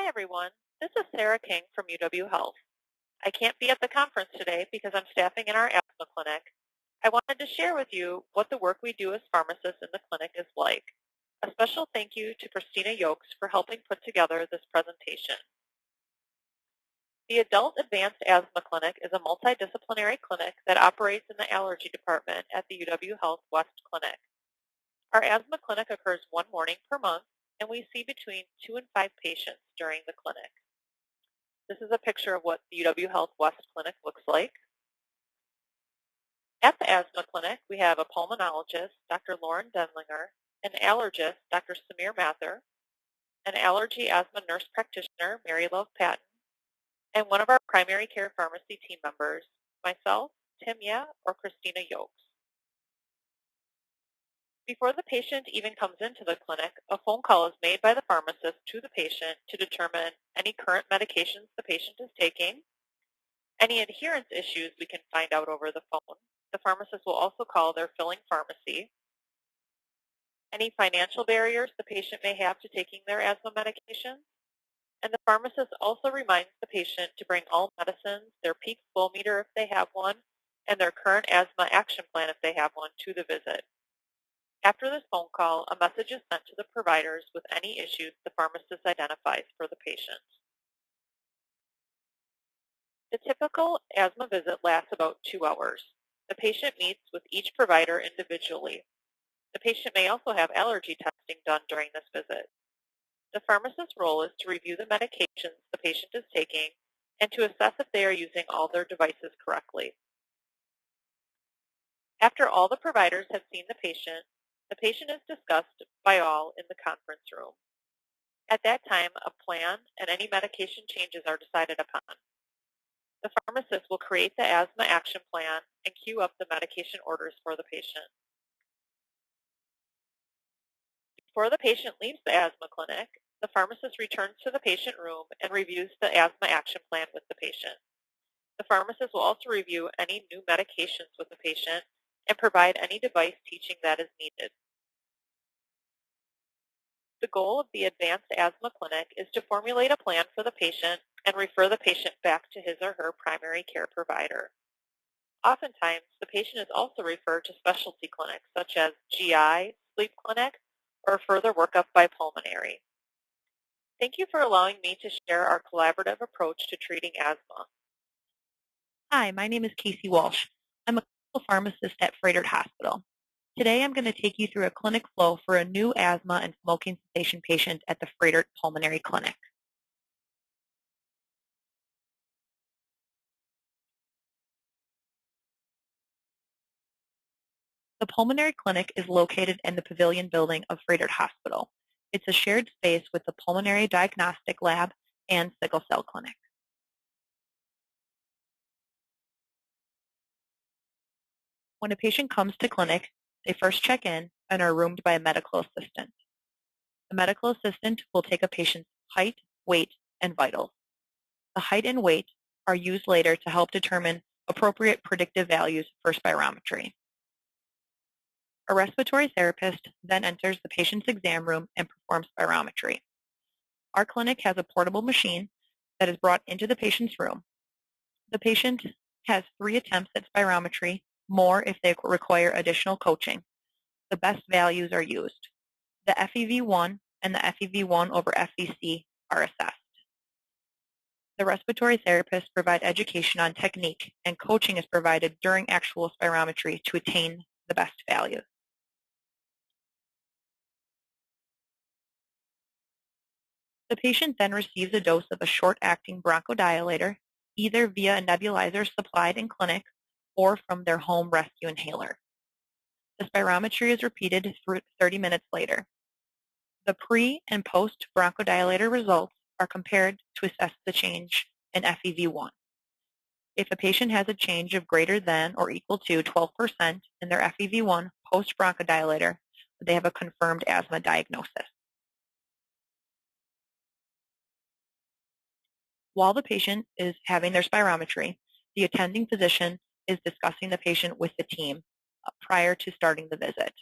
Hi, everyone. This is Sarah King from UW Health. I can't be at the conference today because I'm staffing in our asthma clinic. I wanted to share with you what the work we do as pharmacists in the clinic is like. A special thank you to Christina Yokes for helping put together this presentation. The Adult Advanced Asthma Clinic is a multidisciplinary clinic that operates in the allergy department at the UW Health West Clinic. Our asthma clinic occurs one morning per month, and we see between 2 and 5 patients during the clinic. This is a picture of what the UW Health West Clinic looks like. At the asthma clinic, we have a pulmonologist, Dr. Lauren Denlinger, an allergist, Dr. Samir Mather, an allergy asthma nurse practitioner, Mary Love Patton, and one of our primary care pharmacy team members, myself, Tim Ya, or Christina Yokes. Before the patient even comes into the clinic, a phone call is made by the pharmacist to the patient to determine any current medications the patient is taking, any adherence issues we can find out over the phone. The pharmacist will also call their filling pharmacy. Any financial barriers the patient may have to taking their asthma medications. And the pharmacist also reminds the patient to bring all medicines, their peak flow meter if they have one, and their current asthma action plan if they have one to the visit. After this phone call, a message is sent to the providers with any issues the pharmacist identifies for the patient. The typical asthma visit lasts about 2 hours. The patient meets with each provider individually. The patient may also have allergy testing done during this visit. The pharmacist's role is to review the medications the patient is taking and to assess if they are using all their devices correctly. After all the providers have seen the patient is discussed by all in the conference room. At that time, a plan and any medication changes are decided upon. The pharmacist will create the asthma action plan and queue up the medication orders for the patient. Before the patient leaves the asthma clinic, the pharmacist returns to the patient room and reviews the asthma action plan with the patient. The pharmacist will also review any new medications with the patient and provide any device teaching that is needed. The goal of the Advanced Asthma Clinic is to formulate a plan for the patient and refer the patient back to his or her primary care provider. Oftentimes, the patient is also referred to specialty clinics such as GI, sleep clinic, or further workup by pulmonary. Thank you for allowing me to share our collaborative approach to treating asthma. Hi, my name is Casey Walsh. I'm a clinical pharmacist at Froedtert Hospital. Today I'm going to take you through a clinic flow for a new asthma and smoking cessation patient at the Froedtert Pulmonary Clinic. The pulmonary clinic is located in the pavilion building of Froedtert Hospital. It's a shared space with the pulmonary diagnostic lab and sickle cell clinic. When a patient comes to clinic, they first check in and are roomed by a medical assistant. The medical assistant will take a patient's height, weight, and vitals. The height and weight are used later to help determine appropriate predictive values for spirometry. A respiratory therapist then enters the patient's exam room and performs spirometry. Our clinic has a portable machine that is brought into the patient's room. The patient has 3 attempts at spirometry, more if they require additional coaching. The best values are used. The FEV1 and the FEV1 over FVC are assessed. The respiratory therapists provide education on technique, and coaching is provided during actual spirometry to attain the best value. The patient then receives a dose of a short-acting bronchodilator, either via a nebulizer supplied in clinic or from their home rescue inhaler. The spirometry is repeated 30 minutes later. The pre- and post-bronchodilator results are compared to assess the change in FEV1. If a patient has a change of greater than or equal to 12% in their FEV1 post-bronchodilator, they have a confirmed asthma diagnosis. While the patient is having their spirometry, the attending physician is discussing the patient with the team prior to starting the visit.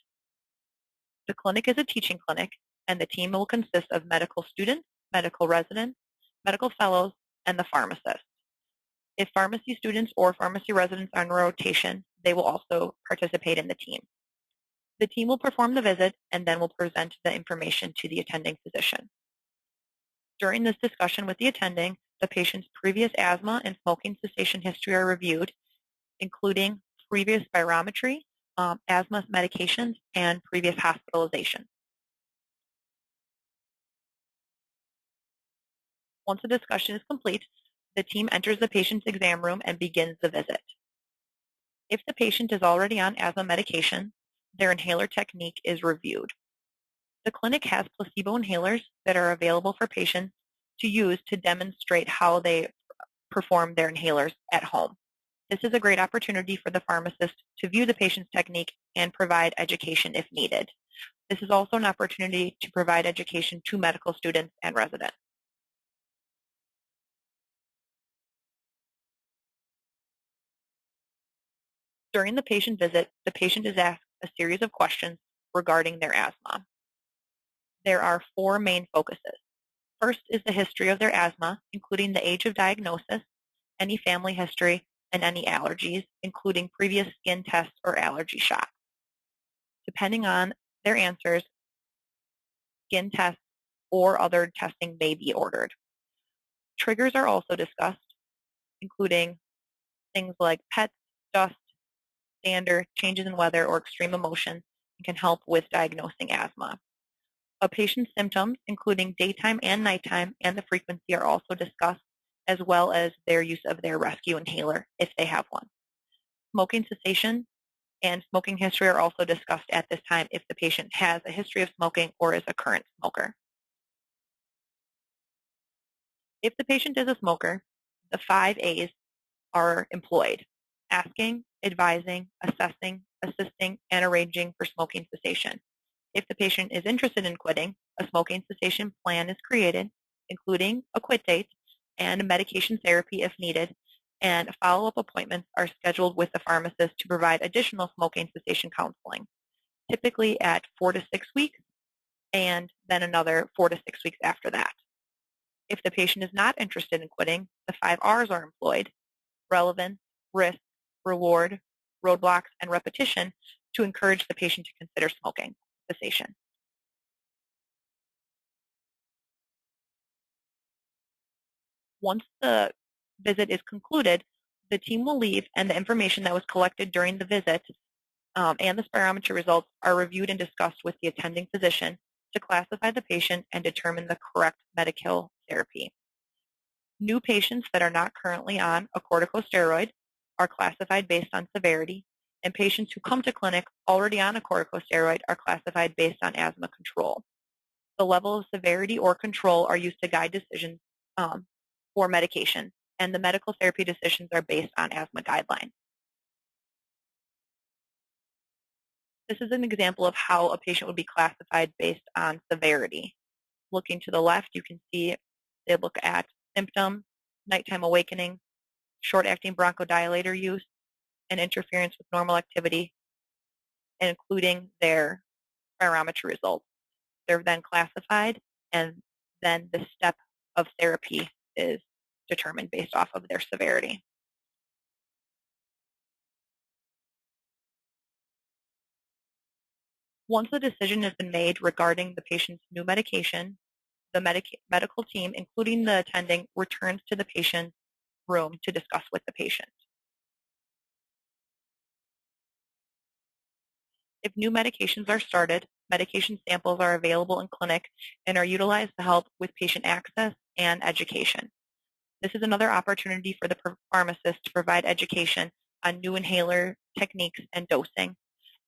The clinic is a teaching clinic, and the team will consist of medical students, medical residents, medical fellows, and the pharmacist. If pharmacy students or pharmacy residents are on rotation, they will also participate in the team. The team will perform the visit and then will present the information to the attending physician. During this discussion with the attending, the patient's previous asthma and smoking cessation history are reviewed, including previous spirometry, asthma medications, and previous hospitalization. Once the discussion is complete, the team enters the patient's exam room and begins the visit. If the patient is already on asthma medication, their inhaler technique is reviewed. The clinic has placebo inhalers that are available for patients to use to demonstrate how they perform their inhalers at home. This is a great opportunity for the pharmacist to view the patient's technique and provide education if needed. This is also an opportunity to provide education to medical students and residents. During the patient visit, the patient is asked a series of questions regarding their asthma. There are 4 main focuses. First is the history of their asthma, including the age of diagnosis, any family history, and any allergies, including previous skin tests or allergy shots. Depending on their answers, skin tests or other testing may be ordered. Triggers are also discussed, including things like pets, dust, dander, changes in weather, or extreme emotions, and can help with diagnosing asthma. A patient's symptoms, including daytime and nighttime, and the frequency are also discussed, as well as their use of their rescue inhaler if they have one. Smoking cessation and smoking history are also discussed at this time if the patient has a history of smoking or is a current smoker. If the patient is a smoker, the 5 A's are employed: asking, advising, assessing, assisting, and arranging for smoking cessation. If the patient is interested in quitting, a smoking cessation plan is created, including a quit date and medication therapy if needed, and follow-up appointments are scheduled with the pharmacist to provide additional smoking cessation counseling, typically at 4 to 6 weeks, and then another 4 to 6 weeks after that. If the patient is not interested in quitting, the 5 R's are employed: relevance, risk, reward, roadblocks, and repetition to encourage the patient to consider smoking cessation. Once the visit is concluded, the team will leave and the information that was collected during the visit and the spirometry results are reviewed and discussed with the attending physician to classify the patient and determine the correct medical therapy. New patients that are not currently on a corticosteroid are classified based on severity, and patients who come to clinic already on a corticosteroid are classified based on asthma control. The level of severity or control are used to guide decisions for medication, and the medical therapy decisions are based on asthma guidelines. This is an example of how a patient would be classified based on severity. Looking to the left, you can see they look at symptoms, nighttime awakening, short-acting bronchodilator use, and interference with normal activity, including their spirometry results. They're then classified, and then the step of therapy is determined based off of their severity. Once a decision has been made regarding the patient's new medication, the medical team, including the attending, returns to the patient's room to discuss with the patient. If new medications are started, medication samples are available in clinic and are utilized to help with patient access and education. This is another opportunity for the pharmacist to provide education on new inhaler techniques and dosing,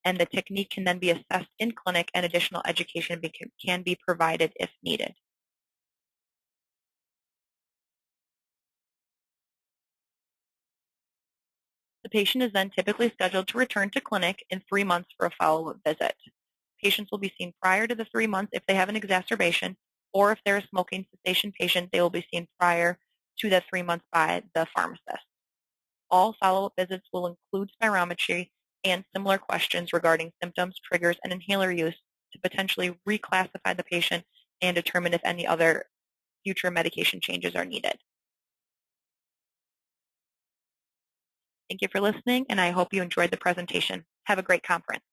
and the technique can then be assessed in clinic and additional education can be provided if needed. The patient is then typically scheduled to return to clinic in 3 months for a follow-up visit. Patients will be seen prior to the 3 months if they have an exacerbation, or if they're a smoking cessation patient, they will be seen prior to the 3 months by the pharmacist. All follow-up visits will include spirometry and similar questions regarding symptoms, triggers, and inhaler use to potentially reclassify the patient and determine if any other future medication changes are needed. Thank you for listening, and I hope you enjoyed the presentation. Have a great conference.